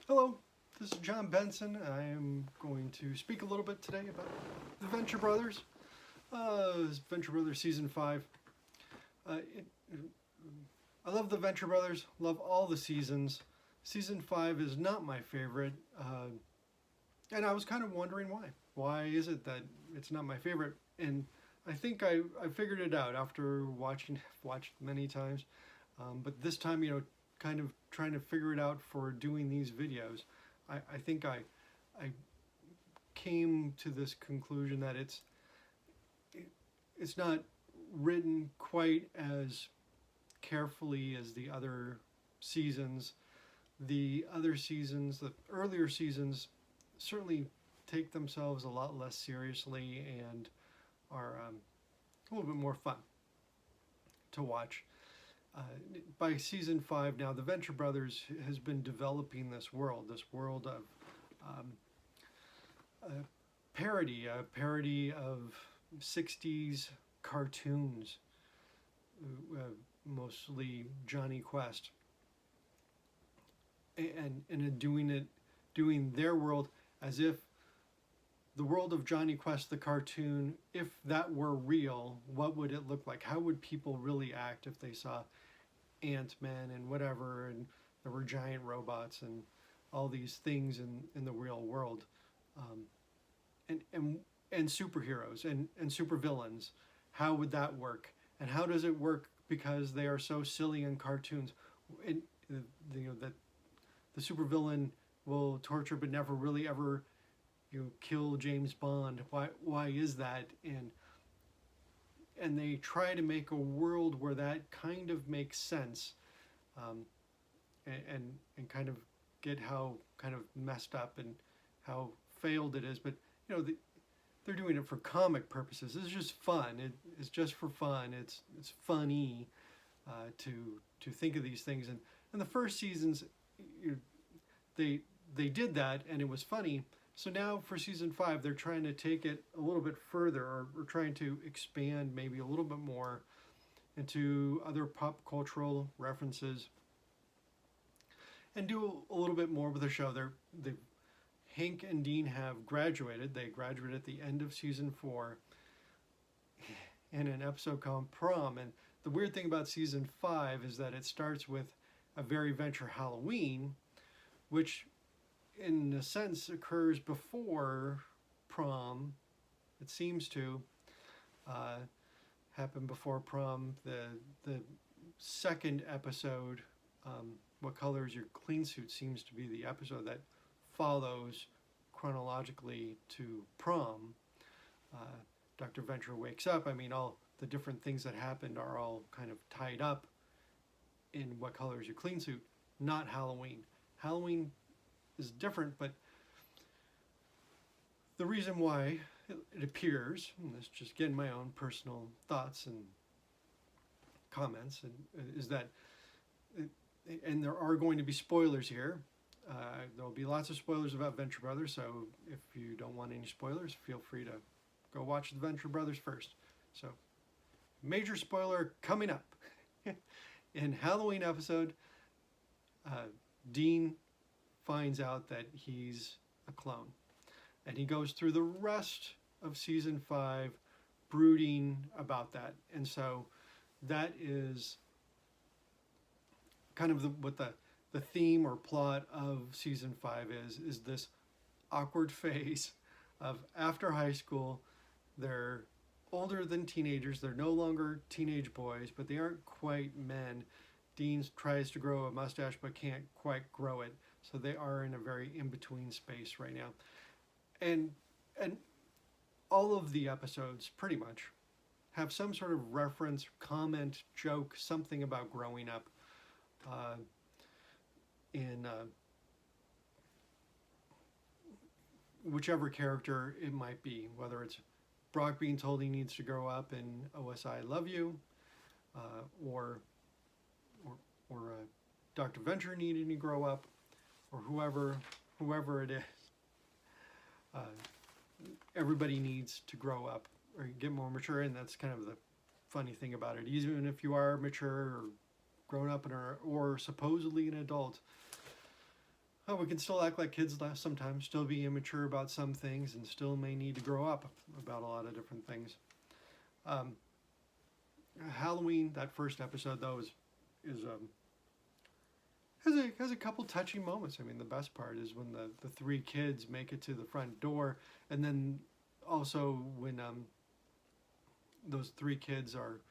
Hello, this is John Benson. I am going to speak a little bit today about the Venture Brothers. Venture Brothers Season 5. It, I love the Venture Brothers, love all the seasons. Season 5 is not my favorite, and I was kind of wondering why. Why is it that it's not my favorite? And I think I figured it out after watched many times. But this time, kind of trying to figure it out for doing these videos, I think I came to this conclusion that it's not written quite as carefully as the other seasons. The other seasons, the earlier seasons, certainly take themselves a lot less seriously and are a little bit more fun to watch. By season 5 now, the Venture Brothers has been developing this world of a parody of 60s cartoons, mostly Johnny Quest, and doing their world as if the world of Johnny Quest, the cartoon, if that were real, what would it look like? How would people really act if they saw Ant-Man and whatever, and there were giant robots and all these things in the real world, and superheroes and supervillains? How would that work? And how does it work because they are so silly in cartoons? And that the supervillain will torture but never really ever kill James Bond. Why is that? And they try to make a world where that kind of makes sense, and kind of get how kind of messed up and how failed it is. But they're doing it for comic purposes. It's just fun. It's just for fun. It's funny to think of these things. And in the first seasons, they did that, and it was funny. So now for season 5, they're trying to take it a little bit further, or trying to expand maybe a little bit more into other pop cultural references, and do a little bit more with the show. Hank and Dean have graduated. They graduated at the end of season 4 in an episode called Prom. And the weird thing about season 5 is that it starts with a very Venture Halloween, which in a sense occurs before Prom. It seems to happen before Prom. The second episode, What Color Is Your Clean Suit, seems to be the episode that follows chronologically to Prom. Dr. Venture wakes up. All the different things that happened are all kind of tied up in What Color Is Your Clean Suit, not Halloween. Halloween is different, but the reason why it appears, and this is just getting my own personal thoughts and comments, is that, and there are going to be spoilers here. There will be lots of spoilers about Venture Brothers, so if you don't want any spoilers, feel free to go watch the Venture Brothers first. So, major spoiler coming up. In Halloween episode, Dean finds out that he's a clone, and he goes through the rest of season 5 brooding about that. And so that is kind of what the theme or plot of season 5 is this awkward phase of after high school. They're older than teenagers. They're no longer teenage boys, but they aren't quite men. Dean tries to grow a mustache but can't quite grow it. So they are in a very in-between space right now. And all of the episodes pretty much have some sort of reference, comment, joke, something about growing up. In whichever character it might be, whether it's Brock being told he needs to grow up in OSI Love You, or Dr. Venture needing to grow up, or whoever it is. Everybody needs to grow up or get more mature, and that's kind of the funny thing about it. Even if you are mature or grown up or supposedly an adult, we can still act like kids sometimes, still be immature about some things, and still may need to grow up about a lot of different things. Um, Halloween, that first episode though, is has a couple touching moments. I mean, the best part is when the three kids make it to the front door, and then also when those three kids are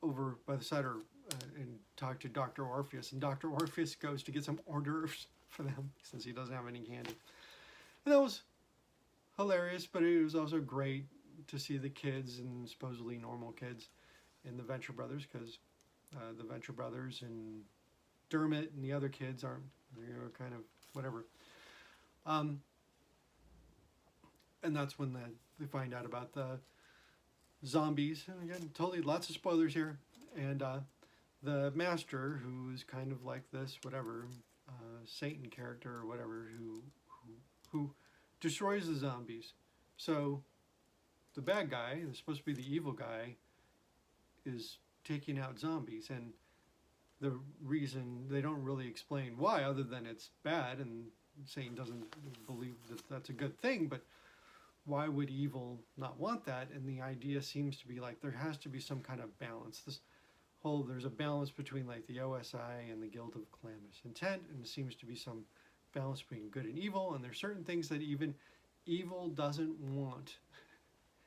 over by the cider and talk to Dr. Orpheus, and Dr. Orpheus goes to get some hors d'oeuvres for them since he doesn't have any candy. And that was hilarious, but it was also great to see the kids and supposedly normal kids in the Venture Brothers, because the Venture Brothers and Dermot and the other kids aren't, kind of whatever. And that's when they find out about the zombies. And again, totally lots of spoilers here. And the master, who's kind of like this, whatever, Satan character or whatever, who destroys the zombies. So the bad guy, that's supposed to be the evil guy, is taking out zombies. And the reason, they don't really explain why, other than it's bad and Satan doesn't believe that that's a good thing, but why would evil not want that? And the idea seems to be like there has to be some kind of balance. There's a balance between like the OSI and the Guild of Calamitous Intent, and it seems to be some balance between good and evil, and there's certain things that even evil doesn't want.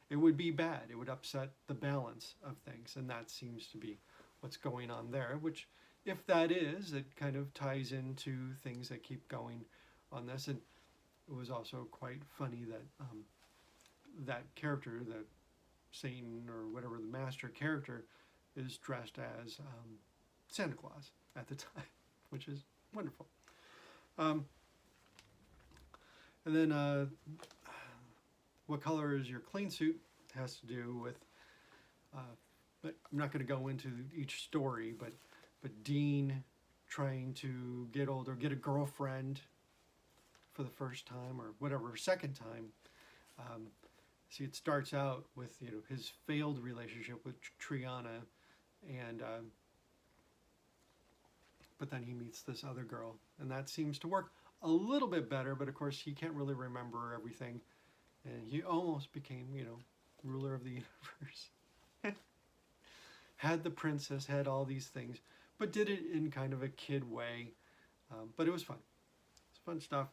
It would be bad. It would upset the balance of things, and that seems to be what's going on there, which, if that is, it kind of ties into things that keep going on this. And it was also quite funny that that character, that Satan or whatever, the master character, is dressed as Santa Claus at the time, which is wonderful. And then what color is your clean suit has to do with, but I'm not going to go into each story, but Dean trying to get a girlfriend for the first time or whatever, second time. See, it starts out with his failed relationship with Triana, and but then he meets this other girl, and that seems to work a little bit better. But of course, he can't really remember everything, and he almost became ruler of the universe. Had the princess, had all these things, but did it in kind of a kid way. But it was fun. It's fun stuff.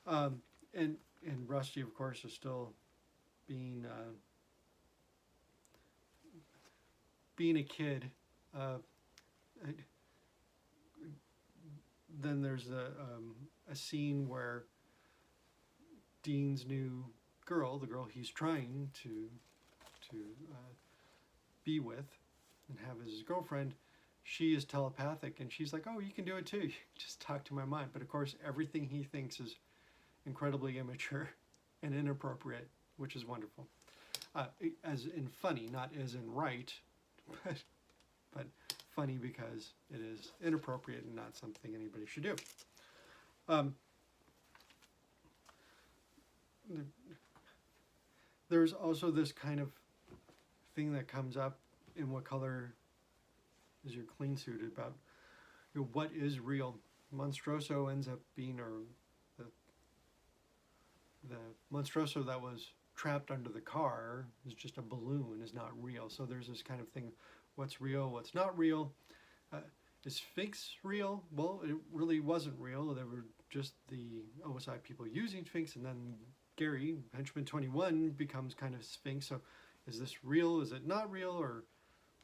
And Rusty, of course, is still being a kid. Then there's a scene where Dean's new girl, the girl he's trying to be with and have as his girlfriend, she is telepathic, and she's like, "Oh, you can do it too. You just talk to my mind." But of course, everything he thinks is incredibly immature and inappropriate, which is wonderful. As in funny, not as in right, but funny because it is inappropriate and not something anybody should do. There's also this kind of thing that comes up in what color is your clean suit about what is real. Monstroso ends up being, or the Monstroso that was trapped under the car is just a balloon, is not real. So there's this kind of thing, what's real, what's not real. Is Sphinx real? Well, it really wasn't real. There were just the OSI people using Sphinx, and then Gary, Henchman 21, becomes kind of Sphinx. So is this real? Is it not real? Or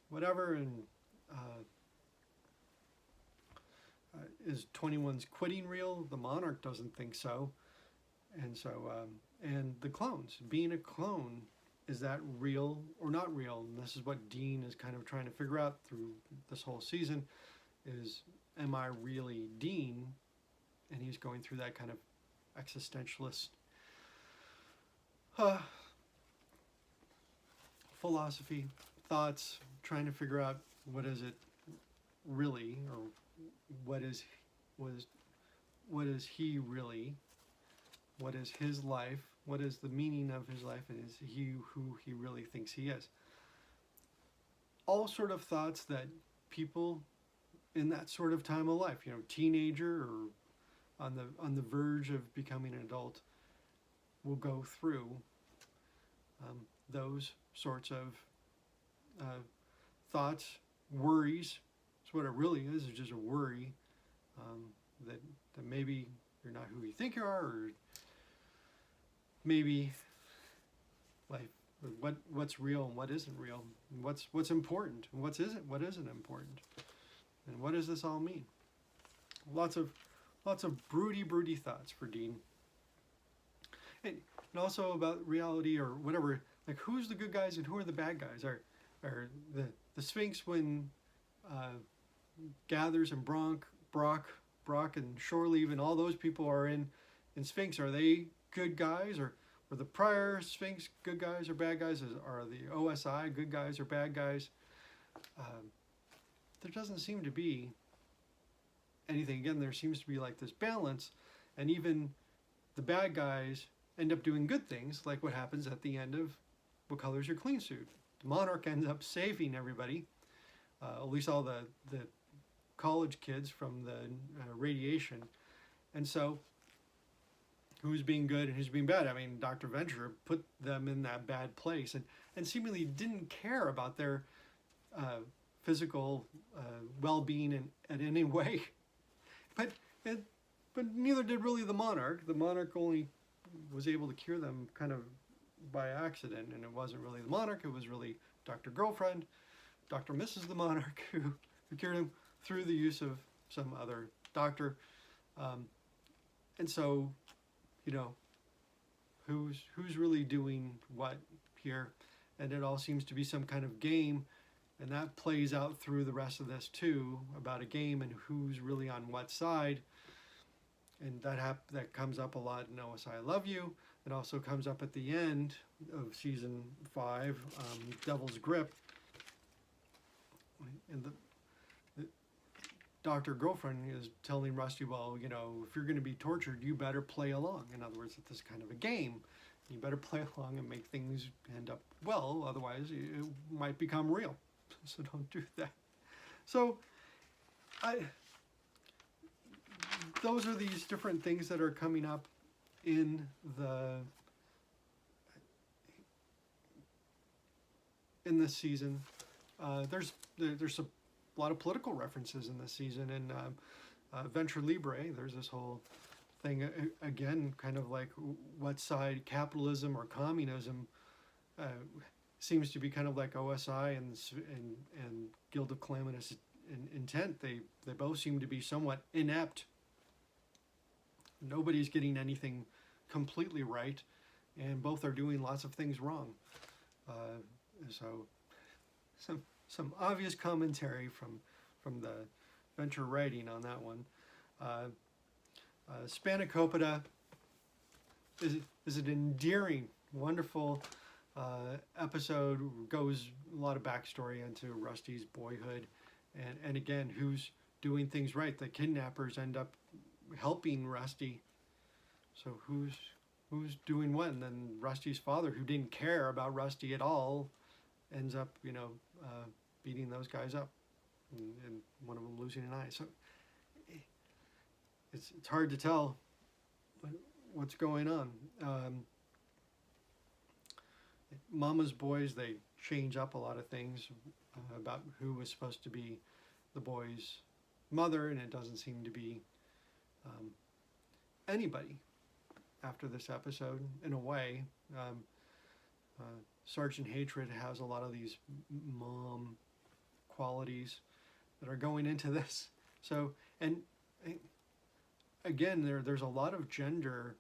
whatever? And is 21's quitting real? The Monarch doesn't think so. And so, and the clones, being a clone, is that real or not real? And this is what Dean is kind of trying to figure out through this whole season is, am I really Dean? And he's going through that kind of existentialist philosophy, thoughts, trying to figure out what is it really, or what is he really, what is his life, what is the meaning of his life, and is he who he really thinks he is. All sort of thoughts that people in that sort of time of life, teenager or on the verge of becoming an adult, will go through those sorts of thoughts, worries. It's what it really is. It's just a worry that maybe you're not who you think you are, or maybe like what's real and what isn't real, and what's important and what isn't important, and what does this all mean? Lots of broody thoughts for Dean, and also about reality or whatever. Like, who's the good guys and who are the bad guys? Are the Sphinx, when Gathers and Brock and Shoreleave and all those people are in Sphinx, are they good guys, or the prior Sphinx good guys or bad guys? Are the OSI good guys or bad guys? There doesn't seem to be anything. Again, there seems to be like this balance, and even the bad guys end up doing good things, like what happens at the end of What Color's Your Clean Suit? The Monarch ends up saving everybody, at least all the college kids from the radiation. And so, who's being good and who's being bad? I mean, Dr. Venture put them in that bad place and seemingly didn't care about their physical well-being in any way. But neither did really the Monarch. The Monarch only was able to cure them kind of by accident, and it wasn't really the Monarch. It was really Dr. Girlfriend, Dr. Mrs. the Monarch, who cured him through the use of some other doctor. And so, who's really doing what here? And it all seems to be some kind of game, and that plays out through the rest of this too, about a game and who's really on what side. And that comes up a lot in OSI I Love You. It also comes up at the end of season 5, Devil's Grip. And the Dr. Girlfriend is telling Rusty, well, if you're going to be tortured, you better play along. In other words, it's kind of a game. You better play along and make things end up well, otherwise it might become real. So don't do that. So those are these different things that are coming up in this season. There's a lot of political references in this season, and Venture Libre. There's this whole thing again, kind of like what side, capitalism or communism, seems to be kind of like OSI and Guild of Calamitous Intent. They both seem to be somewhat inept. Nobody's getting anything completely right, and both are doing lots of things wrong. So some obvious commentary from the Venture writing on that one. Spanakopita is an endearing, wonderful episode. Goes a lot of backstory into Rusty's boyhood, and again, who's doing things right. The kidnappers end up helping Rusty. So who's doing what? And then Rusty's father, who didn't care about Rusty at all, ends up beating those guys up, and one of them losing an eye. So it's hard to tell what's going on. Mama's Boys, they change up a lot of things about who was supposed to be the boy's mother, and it doesn't seem to be anybody after this episode, in a way. Sergeant Hatred has a lot of these mom qualities that are going into this. So, and again, there's a lot of gender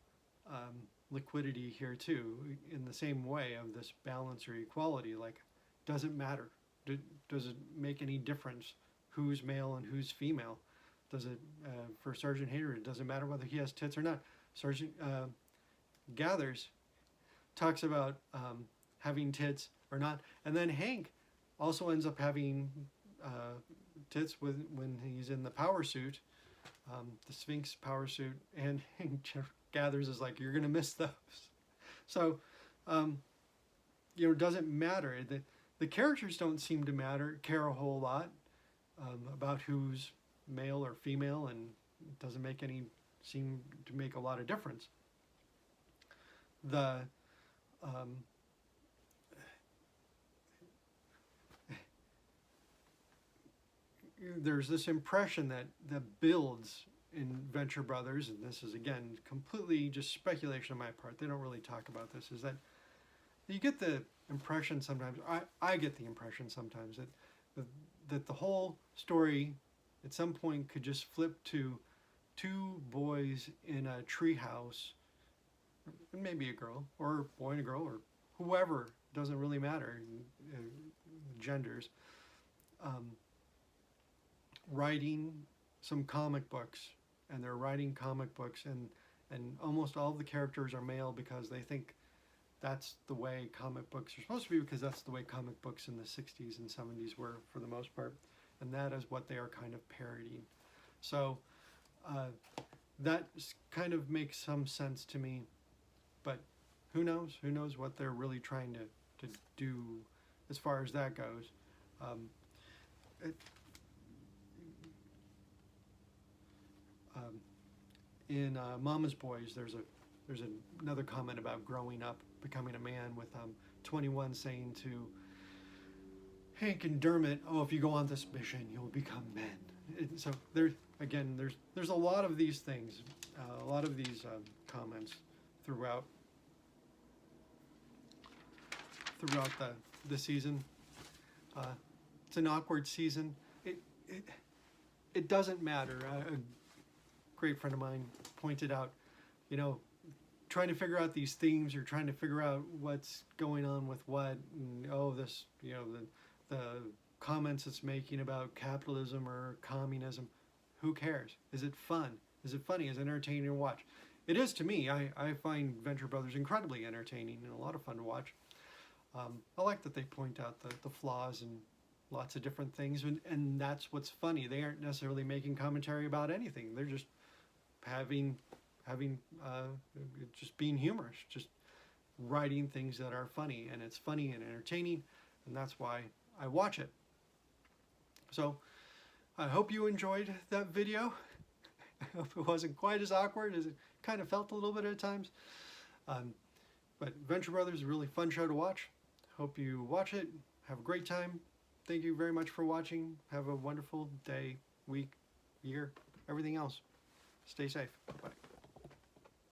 liquidity here too, in the same way of this balance or equality. Like, does it matter? Does it make any difference who's male and who's female? Does it, for Sergeant Hatred, it doesn't matter whether he has tits or not. Sergeant Gathers talks about having tits or not, and then Hank also ends up having tits when he's in the power suit, the Sphinx power suit, and Gathers is like, you're gonna miss those. So, it doesn't matter. The characters don't seem to care a whole lot about who's male or female, and it doesn't seem to make a lot of difference. The um, there's this impression that builds in Venture Brothers, and this is again completely just speculation on my part. They don't really talk about this. Is that you get the impression sometimes? I get the impression sometimes that the whole story at some point could just flip to two boys in a treehouse, and maybe a girl or a boy and a girl or whoever, doesn't really matter, genders, um, writing some comic books, and they're writing comic books, and almost all of the characters are male because they think that's the way comic books are supposed to be, because that's the way comic books in the 60s and 70s were for the most part, and that is what they are kind of parodying. So that kind of makes some sense to me, but who knows what they're really trying to do as far as that goes. It, in Mama's Boys, there's another comment about growing up, becoming a man, with 21 saying to Hank and Dermot, "Oh, if you go on this mission, you'll become men." So there's a lot of these things, a lot of these comments throughout the season. It's an awkward season. It doesn't matter. A great friend of mine pointed out, trying to figure out these themes, or trying to figure out what's going on with what, and this, the comments it's making about capitalism or communism. Who cares? Is it fun? Is it funny? Is it entertaining to watch? It is to me. I find Venture Brothers incredibly entertaining and a lot of fun to watch. I like that they point out the flaws and lots of different things, and that's what's funny. They aren't necessarily making commentary about anything. They're just having just being humorous, just writing things that are funny, and it's funny and entertaining, and that's why I watch it. So I hope you enjoyed that video. I hope it wasn't quite as awkward as it kind of felt a little bit at times. But Venture Brothers is a really fun show to watch. Hope you watch it. Have a great time. Thank you very much for watching. Have a wonderful day, week, year, everything else. Stay safe. Bye.